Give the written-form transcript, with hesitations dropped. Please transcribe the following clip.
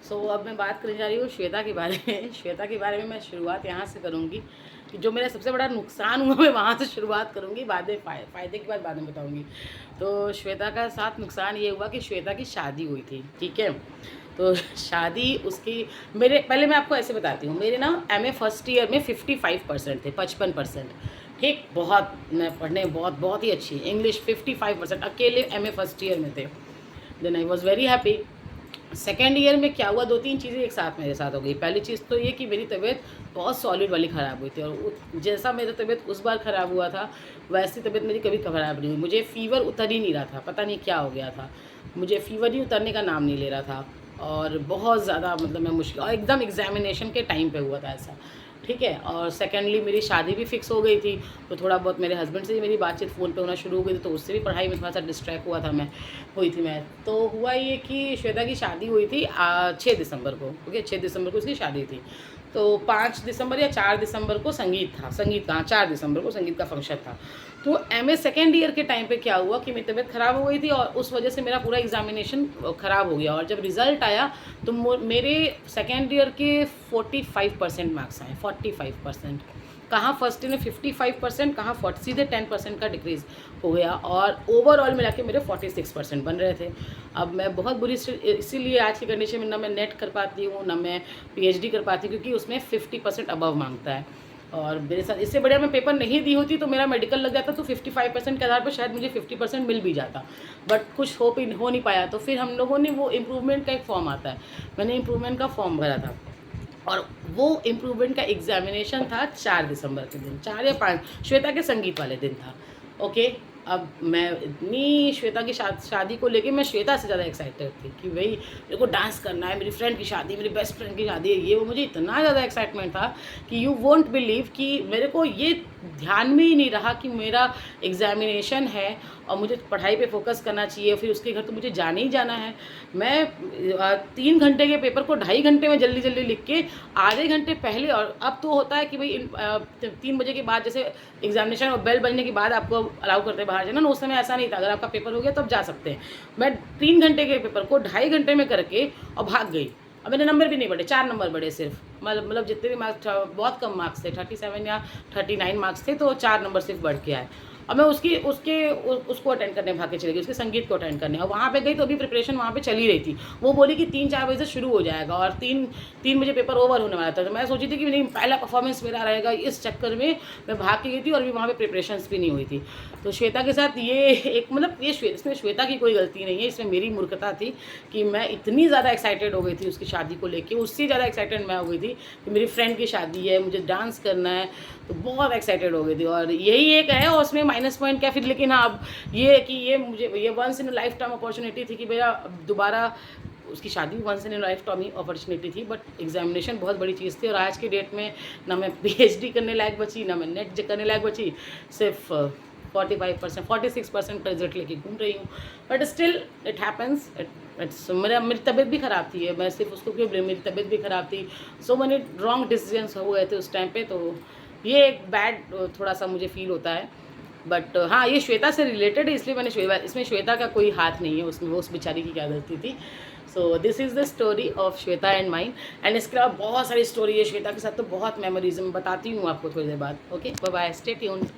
अब मैं बात करने जा रही हूँ श्वेता के बारे में। श्वेता के बारे में मैं शुरुआत यहाँ से करूँगी कि जो मेरा सबसे बड़ा नुकसान हुआ मैं वहाँ से शुरुआत करूँगी, बाद में फ़ायदे की बात बाद में बताऊँगी। तो श्वेता का साथ नुकसान ये हुआ कि श्वेता की शादी हुई थी, ठीक है। तो शादी उसकी, मेरे पहले मैं आपको ऐसे बताती हूँ, मेरे ना एमए फर्स्ट ईयर में 55% थे, 55%, ठीक। बहुत मैं पढ़ने बहुत बहुत ही अच्छी, इंग्लिश 55% अकेले एमए फर्स्ट ईयर में थे। Then I was very happy. Second year में क्या हुआ, 2-3 चीज़ें एक साथ मेरे साथ हो गई। पहली चीज़ तो ये कि मेरी तबीयत बहुत सॉलिड वाली ख़राब हुई थी, और जैसा मेरी तबीयत उस बार ख़राब हुआ था वैसी तबीयत मेरी कभी ख़राब नहीं हुई। मुझे फ़ीवर उतर ही नहीं रहा था, पता नहीं क्या हो गया था, मुझे फ़ीवर ही उतरने का नाम नहीं ले रहा था, और बहुत ज़्यादा मतलब मैं मुश्किल, और एकदम एग्ज़ामिनेशन के टाइम पे हुआ था ऐसा, ठीक है। और सेकेंडली मेरी शादी भी फिक्स हो गई थी, तो थोड़ा बहुत मेरे हस्बैंड से भी मेरी बातचीत फ़ोन पे होना शुरू हो गई थी, तो उससे भी पढ़ाई में थोड़ा सा डिस्ट्रैक्ट हुई थी मैं। तो हुआ ये कि श्वेता की शादी हुई थी 6 दिसंबर को, ओके, 6 दिसंबर को उसकी शादी थी। तो 5 दिसंबर या 4 दिसंबर को संगीत था, संगीत कहाँ, 4 दिसंबर को संगीत का फंक्शन था। तो एमए सेकेंड ईयर के टाइम पे क्या हुआ कि मेरी तबीयत ख़राब हो गई थी, और उस वजह से मेरा पूरा एग्ज़ामिनेशन ख़राब हो गया, और जब रिज़ल्ट आया तो मेरे सेकेंड ईयर के 45% मार्क्स आए, 45%। कहाँ फर्स्ट ईयर में 55%, कहाँ सीधे 10% का डिक्रीज़ हो गया, और ओवरऑल मिला के मेरे 46% बन रहे थे। अब मैं बहुत बुरी इसीलिए आज की कंडीशन में ना मैं नेट कर पाती हूँ, ना मैं पीएचडी कर पाती हूँ, क्योंकि उसमें 50% अबव मांगता है। और मेरे साथ इससे बढ़िया मैं पेपर नहीं दी होती तो मेरा मेडिकल लग जाता, तो 55% के आधार पर शायद मुझे 50% मिल भी जाता, बट कुछ हो नहीं पाया। तो फिर हम लोगों ने वो इम्प्रूवमेंट का एक फॉर्म आता है, मैंने इम्प्रूवमेंट का फॉर्म भरा था, और वो इम्प्रूवमेंट का एग्ज़ामिनेशन था 4 दिसंबर के दिन, 4 या 5, श्वेता के संगीत वाले दिन था, ओके। अब मैं इतनी श्वेता की शादी को लेके मैं श्वेता से ज़्यादा एक्साइटेड थी कि भाई मेरे को डांस करना है, मेरी फ्रेंड की शादी, मेरी बेस्ट फ्रेंड की शादी है, ये वो, मुझे इतना ज़्यादा एक्साइटमेंट था कि यू वोंट बिलीव कि मेरे को ये ध्यान में ही नहीं रहा कि मेरा एग्ज़ामिनेशन है और मुझे पढ़ाई पे फोकस करना चाहिए, फिर उसके घर तो मुझे जाना ही जाना है। मैं 3 घंटे के पेपर को 2.5 घंटे में जल्दी जल्दी लिख के, आधे घंटे पहले, और अब तो होता है कि भाई 3 बजे के बाद, जैसे एग्जामिनेशन और बेल बजने के बाद आपको अलाउ करते हैं बाहर जाना ना, उस समय ऐसा नहीं था, अगर आपका पेपर हो गया तब जा सकते हैं। मैं 3 घंटे के पेपर को 2.5 घंटे में करके और भाग गई, और मेरे नंबर भी नहीं बढ़े, 4 नंबर बढ़े सिर्फ, मतलब जितने भी मार्क्स, बहुत कम मार्क्स थे, 37 या 39 मार्क्स थे, तो 4 नंबर सिर्फ बढ़ के आए। और मैं उसको अटेंड करने भाग के चली गई, उसके संगीत को अटेंड करने, और वहाँ पे गई तो अभी प्रिपरेशन वहाँ पे चल ही रही थी। वो बोली कि 3-4 बजे से शुरू हो जाएगा, और 3 बजे पेपर ओवर होने वाला था। तो मैं सोची थी कि नहीं, पहला परफॉर्मेंस मेरा रहेगा, इस चक्कर में मैं भाग के गई थी, और अभी वहाँ पे प्रिपरेशंस भी नहीं हुई थी। तो श्वेता के साथ ये एक, मतलब ये इसमें श्वेता की कोई गलती नहीं है, इसमें मेरी मूर्खता थी कि मैं इतनी ज़्यादा एक्साइटेड हो गई थी उसकी शादी को लेके, उससे ज़्यादा एक्साइटेड मैं हो गई थी कि मेरी फ्रेंड की शादी है, मुझे डांस करना है, तो बहुत एक्साइटेड हो गई थी। और यही एक है, और उसमें माइनस पॉइंट क्या फिर, लेकिन हाँ, अब ये है कि ये once in life time opportunity थी कि मेरा दोबारा, उसकी शादी once in life time opportunity थी, बट एग्जामिनेशन बहुत बड़ी चीज़ थी, और आज की डेट में ना मैं पीएचडी करने लायक बची, ना मैं नेट करने लायक बची, सिर्फ 45%, 46% का रिजल्ट लेके घूम रही हूँ। बट स्टिल इट हैपन्स, मेरी तबीयत भी ख़राब थी, मैं सिर्फ उसको क्यों ब्लेम, मेरी तबीयत भी ख़राब थी, सो मैंने रॉन्ग डिसीजंस हो गए थे उस टाइम पे। तो ये एक बैड थोड़ा सा मुझे फील होता है, बट हाँ, ये श्वेता से रिलेटेड है, इसलिए मैंने इसमें श्वेता का कोई हाथ नहीं है, उसमें वो उस बेचारी की क्या गलती थी। So this is the story of Shweta and mine, and इसके अलावा बहुत सारी स्टोरी है श्वेता के साथ, तो बहुत मेमोरीज मैं बताती हूँ आपको थोड़ी देर बाद। Okay, bye bye, stay tuned.